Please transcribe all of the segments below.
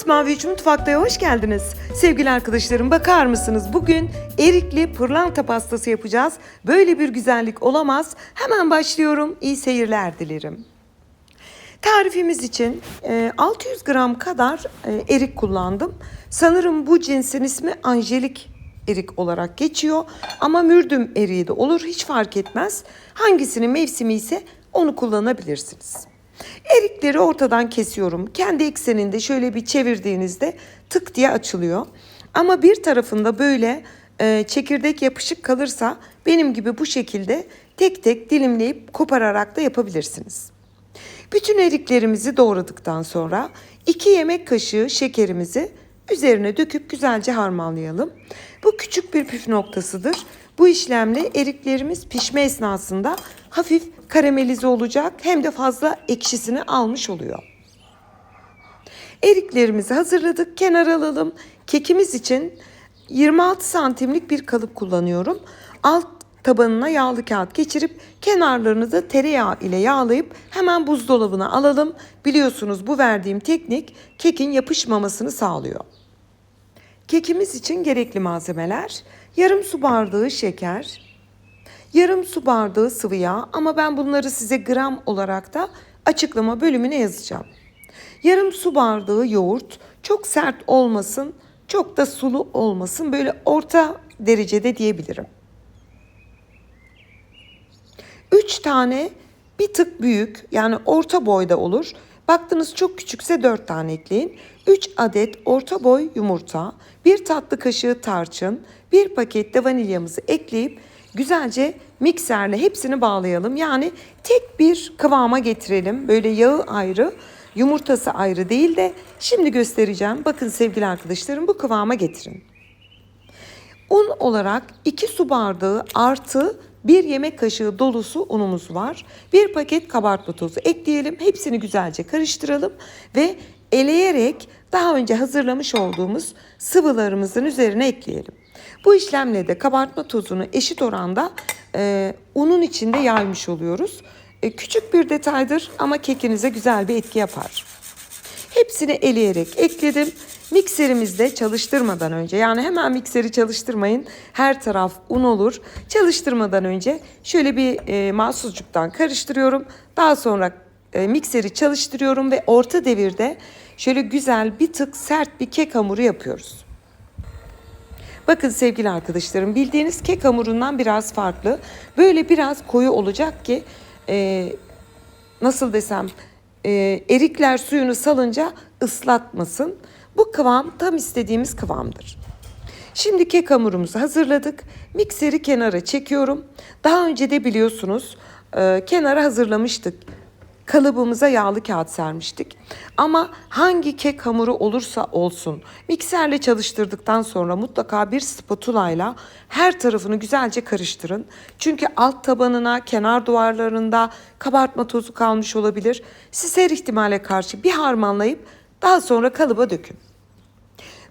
Masmavi 3 Mutfakta'ya hoş geldiniz. Sevgili arkadaşlarım, bakar mısınız? Bugün erikli pırlanta pastası yapacağız. Böyle bir güzellik olamaz. Hemen başlıyorum. İyi seyirler dilerim. Tarifimiz için 600 gram kadar erik kullandım. Sanırım bu cinsin ismi Angelik erik olarak geçiyor. Ama mürdüm eriği de olur, hiç fark etmez. Hangisinin mevsimi ise onu kullanabilirsiniz. Erikleri ortadan kesiyorum. Kendi ekseninde şöyle bir çevirdiğinizde tık diye açılıyor. Ama bir tarafında böyle çekirdek yapışık kalırsa benim gibi bu şekilde tek tek dilimleyip kopararak da yapabilirsiniz. Bütün eriklerimizi doğradıktan sonra 2 yemek kaşığı şekerimizi üzerine döküp güzelce harmanlayalım. Bu küçük bir püf noktasıdır. Bu işlemle eriklerimiz pişme esnasında hafif karamelize olacak, hem de fazla ekşisini almış oluyor. Eriklerimizi hazırladık, kenara alalım. Kekimiz için 26 santimlik bir kalıp kullanıyorum. Alt tabanına yağlı kağıt geçirip kenarlarını da tereyağı ile yağlayıp hemen buzdolabına alalım. Biliyorsunuz bu verdiğim teknik kekin yapışmamasını sağlıyor. Kekimiz için gerekli malzemeler: yarım su bardağı şeker, yarım su bardağı sıvı yağ, ama ben bunları size gram olarak da açıklama bölümüne yazacağım. Yarım su bardağı yoğurt, çok sert olmasın, çok da sulu olmasın, böyle orta derecede diyebilirim. 3 tane bir tık büyük, yani orta boyda olur. Baktınız çok küçükse 4 tane ekleyin. 3 adet orta boy yumurta, 1 tatlı kaşığı tarçın, 1 paket de vanilyamızı ekleyip güzelce mikserle hepsini bağlayalım. Yani tek bir kıvama getirelim. Böyle yağı ayrı, yumurtası ayrı değil de şimdi göstereceğim. Bakın sevgili arkadaşlarım, bu kıvama getirin. Un olarak 2 su bardağı artı 1 yemek kaşığı dolusu unumuz var. 1 paket kabartma tozu ekleyelim. Hepsini güzelce karıştıralım ve eleyerek daha önce hazırlamış olduğumuz sıvılarımızın üzerine ekleyelim. Bu işlemle de kabartma tozunu eşit oranda unun içinde yaymış oluyoruz. Küçük bir detaydır ama kekinize güzel bir etki yapar. Hepsini eleyerek ekledim. Mikserimizde çalıştırmadan önce, yani hemen mikseri çalıştırmayın, her taraf un olur. Çalıştırmadan önce şöyle bir mahsuscuktan karıştırıyorum. Daha sonra mikseri çalıştırıyorum ve orta devirde şöyle güzel bir tık sert bir kek hamuru yapıyoruz. Bakın sevgili arkadaşlarım, bildiğiniz kek hamurundan biraz farklı. Böyle biraz koyu olacak ki nasıl desem, erikler suyunu salınca ıslatmasın. Bu kıvam tam istediğimiz kıvamdır. Şimdi kek hamurumuzu hazırladık. Mikseri kenara çekiyorum. Daha önce de biliyorsunuz kenara hazırlamıştık. Kalıbımıza yağlı kağıt sermiştik. Ama hangi kek hamuru olursa olsun mikserle çalıştırdıktan sonra mutlaka bir spatula ile her tarafını güzelce karıştırın. Çünkü alt tabanına, kenar duvarlarında kabartma tozu kalmış olabilir. Siz her ihtimale karşı bir harmanlayıp daha sonra kalıba dökün.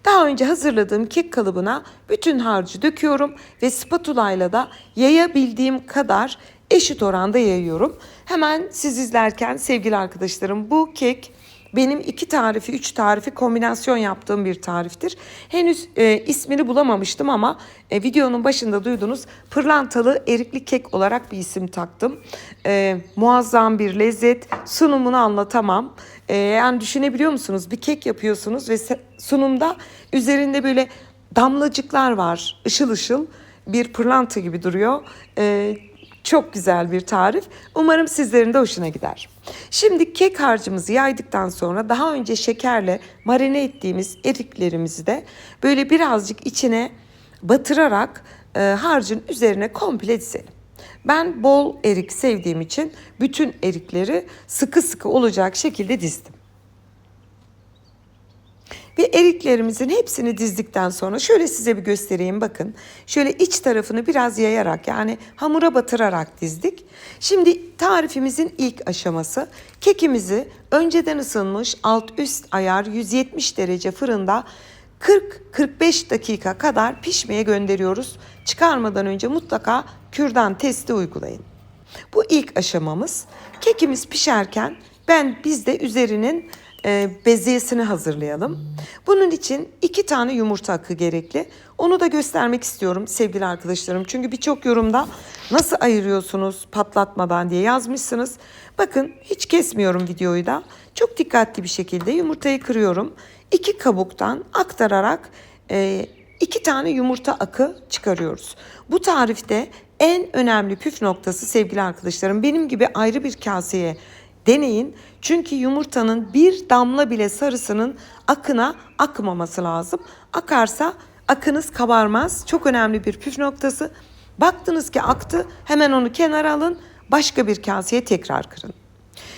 Daha önce hazırladığım kek kalıbına bütün harcı döküyorum ve spatula ile de yayabildiğim kadar eşit oranda yayıyorum. Hemen siz izlerken sevgili arkadaşlarım, bu kek benim 2 tarifi 3 tarifi kombinasyon yaptığım bir tariftir. Henüz ismini bulamamıştım ama videonun başında duydunuz, pırlantalı erikli kek olarak bir isim taktım. Muazzam bir lezzet, sunumunu anlatamam. Yani düşünebiliyor musunuz, bir kek yapıyorsunuz ve sunumda üzerinde böyle damlacıklar var, ışıl ışıl bir pırlanta gibi duruyor. Çok güzel bir tarif. Umarım sizlerin de hoşuna gider. Şimdi kek harcımızı yaydıktan sonra daha önce şekerle marine ettiğimiz eriklerimizi de böyle birazcık içine batırarak harcın üzerine komple dizelim. Ben bol erik sevdiğim için bütün erikleri sıkı sıkı olacak şekilde dizdim. Ve eriklerimizin hepsini dizdikten sonra şöyle size bir göstereyim, bakın. Şöyle iç tarafını biraz yayarak, yani hamura batırarak dizdik. Şimdi tarifimizin ilk aşaması, kekimizi önceden ısınmış alt üst ayar 170 derece fırında 40-45 dakika kadar pişmeye gönderiyoruz. Çıkarmadan önce mutlaka kürdan testi uygulayın. Bu ilk aşamamız. Kekimiz pişerken biz de üzerinin beziyesini hazırlayalım. Bunun için 2 tane yumurta akı gerekli. Onu da göstermek istiyorum sevgili arkadaşlarım. Çünkü birçok yorumda nasıl ayırıyorsunuz patlatmadan diye yazmışsınız. Bakın hiç kesmiyorum videoyu da. Çok dikkatli bir şekilde yumurtayı kırıyorum. 2 kabuktan aktararak 2 tane yumurta akı çıkarıyoruz. Bu tarifte en önemli püf noktası sevgili arkadaşlarım, benim gibi ayrı bir kaseye deneyin. Çünkü yumurtanın bir damla bile sarısının akına akmaması lazım. Akarsa akınız kabarmaz. Çok önemli bir püf noktası. Baktınız ki aktı, hemen onu kenara alın. Başka bir kaseye tekrar kırın.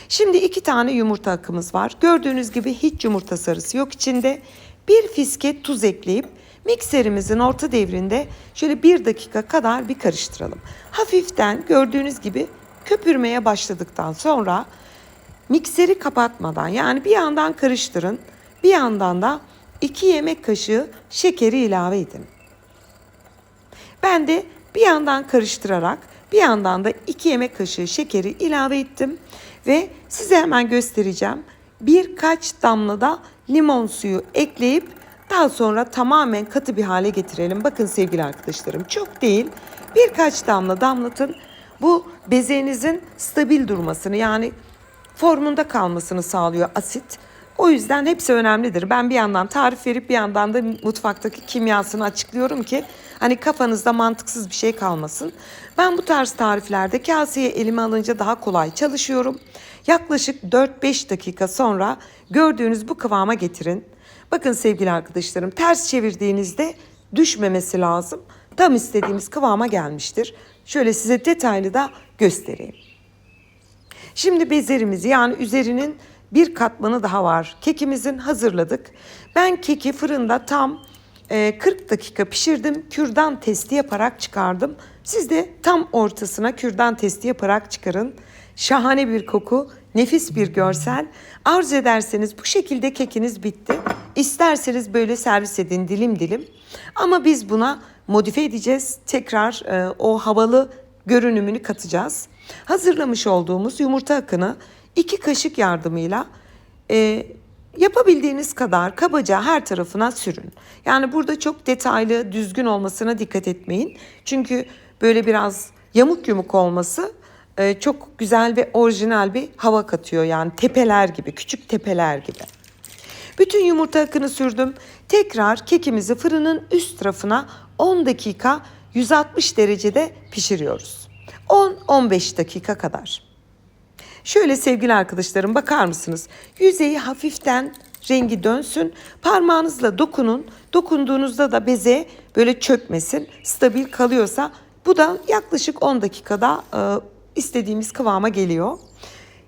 Şimdi 2 tane yumurta akımız var. Gördüğünüz gibi hiç yumurta sarısı yok içinde. Bir fiske tuz ekleyip mikserimizin orta devrinde şöyle 1 dakika kadar bir karıştıralım. Hafiften gördüğünüz gibi köpürmeye başladıktan sonra mikseri kapatmadan, yani bir yandan karıştırın, bir yandan da 2 yemek kaşığı şekeri ilave edin. Ben de bir yandan karıştırarak bir yandan da 2 yemek kaşığı şekeri ilave ettim ve size hemen göstereceğim. Birkaç damla da limon suyu ekleyip daha sonra tamamen katı bir hale getirelim. Bakın sevgili arkadaşlarım, çok değil, birkaç damla damlatın. Bu bezenizin stabil durmasını, yani formunda kalmasını sağlıyor asit. O yüzden hepsi önemlidir. Ben bir yandan tarif verip bir yandan da mutfaktaki kimyasını açıklıyorum ki hani kafanızda mantıksız bir şey kalmasın. Ben bu tarz tariflerde kaseye elime alınca daha kolay çalışıyorum. Yaklaşık 4-5 dakika sonra gördüğünüz bu kıvama getirin. Bakın sevgili arkadaşlarım, ters çevirdiğinizde düşmemesi lazım. Tam istediğimiz kıvama gelmiştir. Şöyle size detaylı da göstereyim. Şimdi bezerimizi, yani üzerinin bir katmanı daha var, kekimizin hazırladık. Ben keki fırında tam 40 dakika pişirdim. Kürdan testi yaparak çıkardım. Siz de tam ortasına kürdan testi yaparak çıkarın. Şahane bir koku, nefis bir görsel. Arzu ederseniz bu şekilde kekiniz bitti. İsterseniz böyle servis edin dilim dilim. Ama biz buna modife edeceğiz. Tekrar o havalı görünümünü katacağız. Hazırlamış olduğumuz yumurta akını 2 kaşık yardımıyla yapabildiğiniz kadar kabaca her tarafına sürün. Yani burada çok detaylı, düzgün olmasına dikkat etmeyin. Çünkü böyle biraz yamuk yumuk olması çok güzel ve orijinal bir hava katıyor. Yani tepeler gibi, küçük tepeler gibi. Bütün yumurta akını sürdüm. Tekrar kekimizi fırının üst tarafına 10 dakika 160 derecede pişiriyoruz. 10-15 dakika kadar. Şöyle sevgili arkadaşlarım, bakar mısınız? Yüzeyi hafiften rengi dönsün. Parmağınızla dokunun. Dokunduğunuzda da beze böyle çökmesin. Stabil kalıyorsa bu da yaklaşık 10 dakikada istediğimiz kıvama geliyor.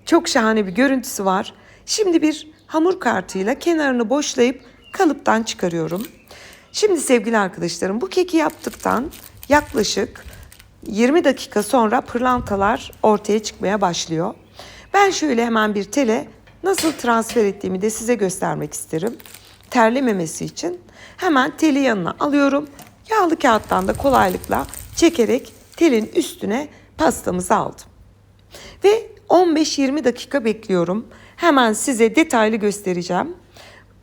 Çok şahane bir görüntüsü var. Şimdi bir hamur kartıyla kenarını boşlayıp kalıptan çıkarıyorum. Şimdi sevgili arkadaşlarım, bu keki yaptıktan yaklaşık 20 dakika sonra pırlantalar ortaya çıkmaya başlıyor. Ben şöyle hemen bir tele nasıl transfer ettiğimi de size göstermek isterim. Terlememesi için hemen teli yanına alıyorum. Yağlı kağıttan da kolaylıkla çekerek telin üstüne pastamızı aldım. Ve 15-20 dakika bekliyorum. Hemen size detaylı göstereceğim.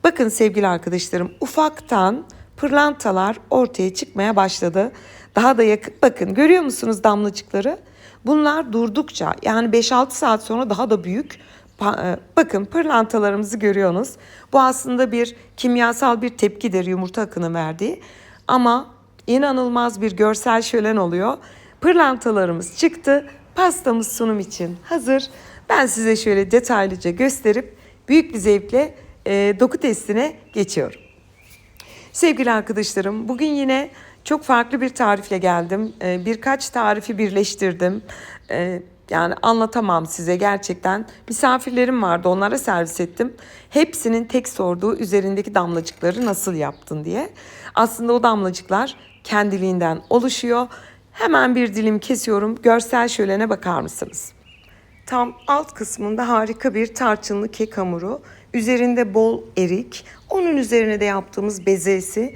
Bakın sevgili arkadaşlarım, ufaktan pırlantalar ortaya çıkmaya başladı. Daha da yakın, bakın görüyor musunuz damlacıkları? Bunlar durdukça, yani 5-6 saat sonra daha da büyük. Bakın pırlantalarımızı görüyorsunuz. Bu aslında bir kimyasal bir tepkidir yumurta akını verdiği. Ama inanılmaz bir görsel şölen oluyor. Pırlantalarımız çıktı. Pastamız sunum için hazır. Ben size şöyle detaylıca gösterip büyük bir zevkle doku testine geçiyorum. Sevgili arkadaşlarım, bugün yine çok farklı bir tarifle geldim. Birkaç tarifi birleştirdim. Yani anlatamam size gerçekten. Misafirlerim vardı, onlara servis ettim. Hepsinin tek sorduğu üzerindeki damlacıkları nasıl yaptın diye. Aslında o damlacıklar kendiliğinden oluşuyor. Hemen bir dilim kesiyorum. Görsel şölene bakar mısınız? Tam alt kısmında harika bir tarçınlı kek hamuru. Üzerinde bol erik. Onun üzerine de yaptığımız bezesi.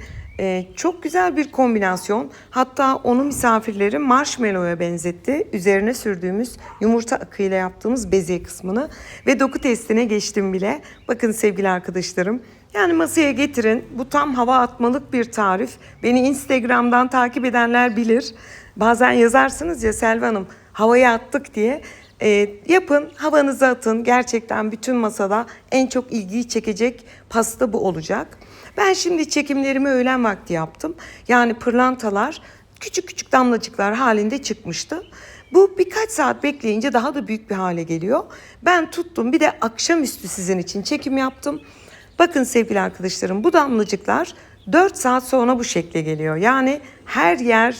Çok güzel bir kombinasyon. Hatta onu misafirlerim marshmallow'a benzetti. Üzerine sürdüğümüz yumurta akıyla yaptığımız beziye kısmını ve doku testine geçtim bile. Bakın sevgili arkadaşlarım. Yani masaya getirin. Bu tam hava atmalık bir tarif. Beni Instagram'dan takip edenler bilir. Bazen yazarsınız ya Selva Hanım havaya attık diye. Yapın, havanızı atın. Gerçekten bütün masada en çok ilgiyi çekecek pasta bu olacak. Ben şimdi çekimlerimi öğlen vakti yaptım. Yani pırlantalar küçük küçük damlacıklar halinde çıkmıştı. Bu birkaç saat bekleyince daha da büyük bir hale geliyor. Ben tuttum bir de akşamüstü sizin için çekim yaptım. Bakın sevgili arkadaşlarım bu damlacıklar 4 saat sonra bu şekle geliyor. Yani her yer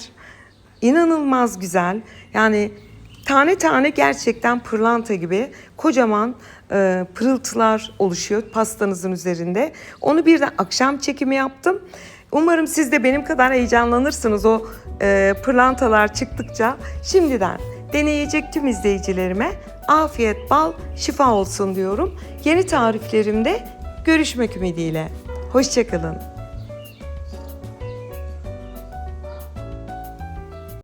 inanılmaz güzel. Yani tane tane gerçekten pırlanta gibi kocaman pırıltılar oluşuyor pastanızın üzerinde. Onu bir de akşam çekimi yaptım. Umarım siz de benim kadar heyecanlanırsınız o pırlantalar çıktıkça. Şimdiden deneyecek tüm izleyicilerime afiyet, bal, şifa olsun diyorum. Yeni tariflerimde görüşmek ümidiyle. Hoşça kalın.